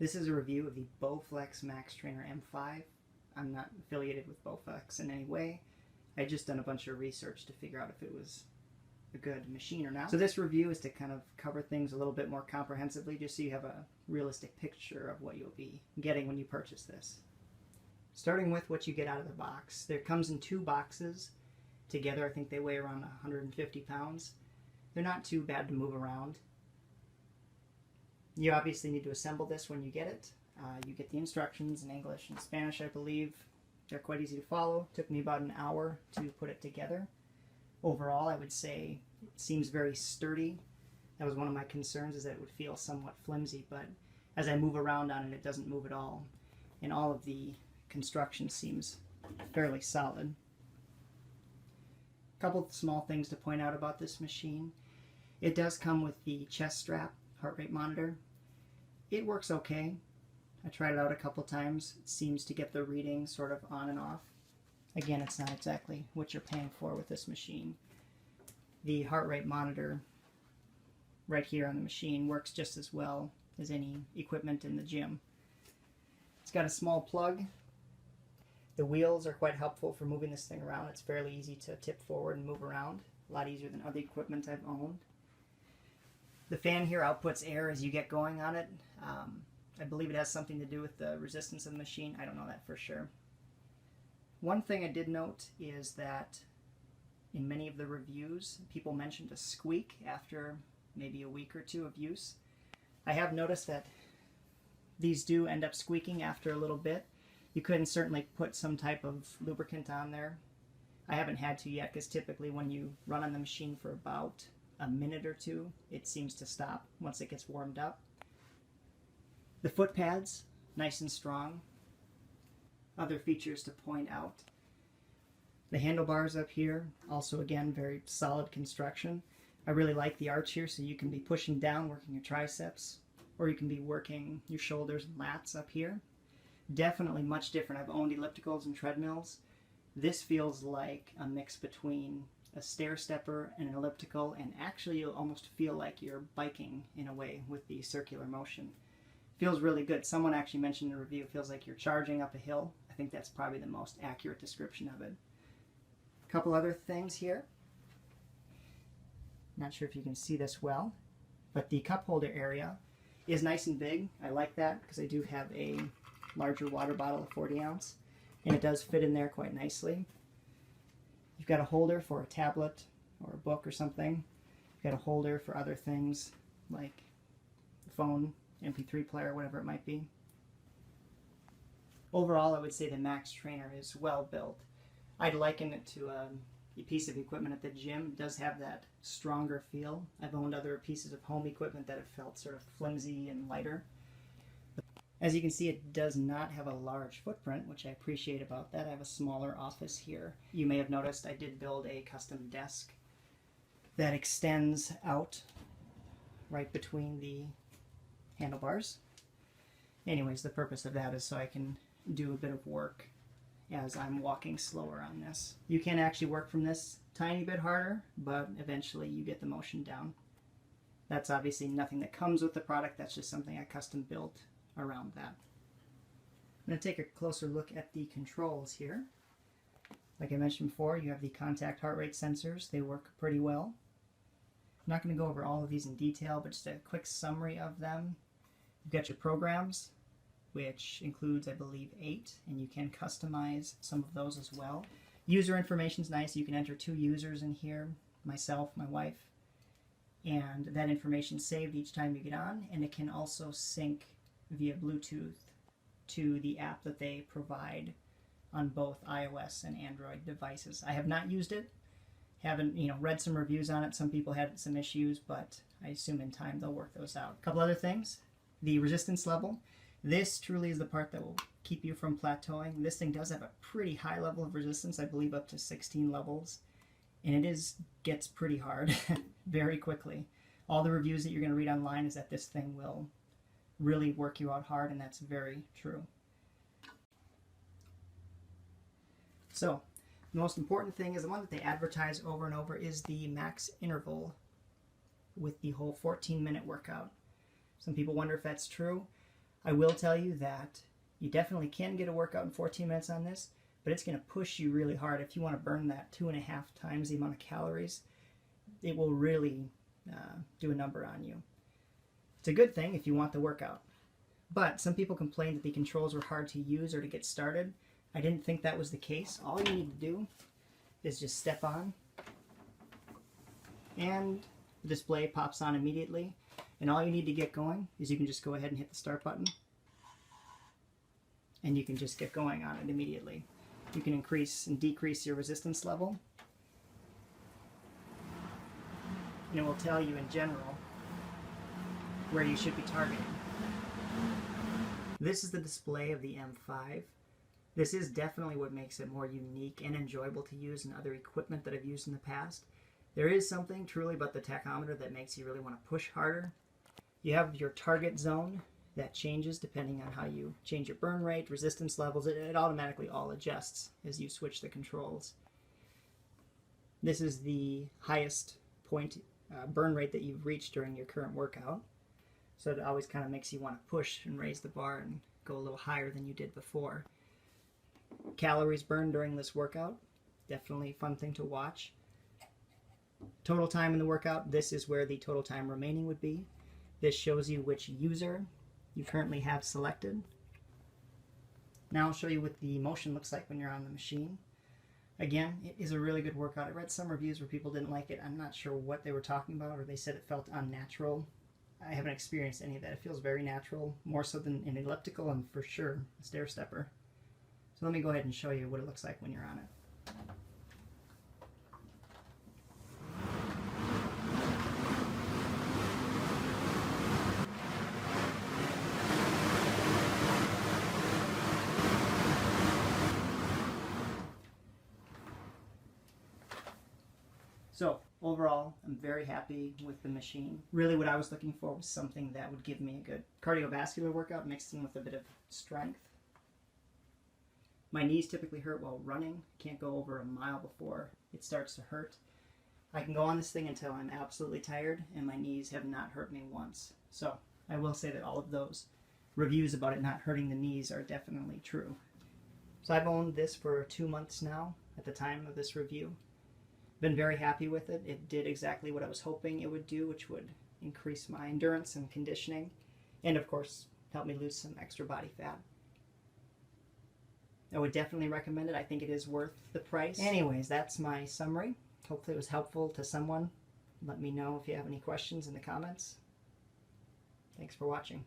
This is a review of the Bowflex Max Trainer M5. I'm not affiliated with Bowflex in any way. I just done a bunch of research to figure out if it was a good machine or not. So this review is to kind of cover things a little bit more comprehensively, just so you have a realistic picture of what you'll be getting when you purchase this. Starting with what you get out of the box. There comes in 2 boxes. Together I think they weigh around 150 pounds. They're not too bad to move around. You obviously need to assemble this when you get it. You get the instructions in English and Spanish, I believe. They're quite easy to follow. It took me about an hour to put it together. Overall, I would say it seems very sturdy. That was one of my concerns, is that it would feel somewhat flimsy, but as I move around on it, it doesn't move at all. And all of the construction seems fairly solid. A couple of small things to point out about this machine. It does come with the chest strap heart rate monitor. It works okay. I tried it out a couple times. It seems to get the reading sort of on and off. Again, it's not exactly what you're paying for with this machine. The heart rate monitor right here on the machine works just as well as any equipment in the gym. It's got a small plug. The wheels are quite helpful for moving this thing around. It's fairly easy to tip forward and move around. A lot easier than other equipment I've owned. The fan here outputs air as you get going on it. I believe it has something to do with the resistance of the machine. I don't know that for sure. One thing I did note is that in many of the reviews, people mentioned a squeak after maybe a week or 2 of use. I have noticed that these do end up squeaking after a little bit. You could certainly put some type of lubricant on there. I haven't had to yet, because typically when you run on the machine for about a minute or 2, it seems to stop once it gets warmed up. The foot pads, nice and strong. Other features to point out. The handlebars up here, also again very solid construction. I really like the arch here, so you can be pushing down, working your triceps, or you can be working your shoulders and lats up here. Definitely much different. I've owned ellipticals and treadmills. This feels like a mix between a stair stepper and an elliptical, and actually you'll almost feel like you're biking in a way with the circular motion. Feels really good. Someone actually mentioned in the review, it feels like you're charging up a hill. I think that's probably the most accurate description of it. A couple other things here. Not sure if you can see this well, but the cup holder area is nice and big. I like that because I do have a larger water bottle of 40 ounce, and it does fit in there quite nicely. You've got a holder for a tablet or a book or something. You've got a holder for other things like the phone, MP3 player, whatever it might be. Overall, I would say the Max Trainer is well built. I'd liken it to a piece of equipment at the gym. It does have that stronger feel. I've owned other pieces of home equipment that have felt sort of flimsy and lighter. As you can see, it does not have a large footprint, which I appreciate about that. I have a smaller office here. You may have noticed I did build a custom desk that extends out right between the handlebars. Anyways, the purpose of that is so I can do a bit of work as I'm walking slower on this. You can actually work from this tiny bit harder, but eventually you get the motion down. That's obviously nothing that comes with the product. That's just something I custom built around that. I'm going to take a closer look at the controls here. Like I mentioned before, you have the contact heart rate sensors. They work pretty well. I'm not going to go over all of these in detail, but just a quick summary of them. You've got your programs, which includes, I believe, 8, and you can customize some of those as well. User information is nice. You can enter 2 users in here, myself, my wife, and that information is saved each time you get on, and it can also sync via Bluetooth to the app that they provide on both iOS and Android devices. I have not used it. Haven't read some reviews on it. Some people had some issues, but I assume in time they'll work those out. A couple other things. The resistance level. This truly is the part that will keep you from plateauing. This thing does have a pretty high level of resistance, I believe up to 16 levels, and it gets pretty hard very quickly. All the reviews that you're going to read online is that this thing will really work you out hard, and that's very true. So the most important thing is the one that they advertise over and over is the max interval with the whole 14-minute workout. Some people wonder if that's true. I will tell you that you definitely can get a workout in 14 minutes on this, but it's going to push you really hard. If you want to burn that 2.5 times the amount of calories, it will really do a number on you. It's a good thing if you want the workout. But some people complained that the controls were hard to use or to get started. I didn't think that was the case. All you need to do is just step on, and the display pops on immediately. And all you need to get going is you can just go ahead and hit the start button, and you can just get going on it immediately. You can increase and decrease your resistance level, and it will tell you in general where you should be targeting. This is the display of the M5. This is definitely what makes it more unique and enjoyable to use than other equipment that I've used in the past. There is something truly about the tachometer that makes you really want to push harder. You have your target zone that changes depending on how you change your burn rate, resistance levels. It automatically all adjusts as you switch the controls. This is the highest point burn rate that you've reached during your current workout. So it always kind of makes you want to push and raise the bar and go a little higher than you did before. Calories burned during this workout, definitely a fun thing to watch. Total time in the workout, this is where the total time remaining would be. This shows you which user you currently have selected. Now I'll show you what the motion looks like when you're on the machine. Again, it is a really good workout. I read some reviews where people didn't like it. I'm not sure what they were talking about, or they said it felt unnatural. I haven't experienced any of that. It feels very natural, more so than an elliptical and for sure a stair stepper. So let me go ahead and show you what it looks like when you're on it. So overall, I'm very happy with the machine. Really what I was looking for was something that would give me a good cardiovascular workout mixed in with a bit of strength. My knees typically hurt while running. Can't go over a mile before it starts to hurt. I can go on this thing until I'm absolutely tired, and my knees have not hurt me once. So I will say that all of those reviews about it not hurting the knees are definitely true. So I've owned this for 2 months now at the time of this review. Been very happy with it. It did exactly what I was hoping it would do, which would increase my endurance and conditioning, and of course help me lose some extra body fat. I would definitely recommend it. I think it is worth the price. Anyways, that's my summary. Hopefully it was helpful to someone. Let me know if you have any questions in the comments. Thanks for watching.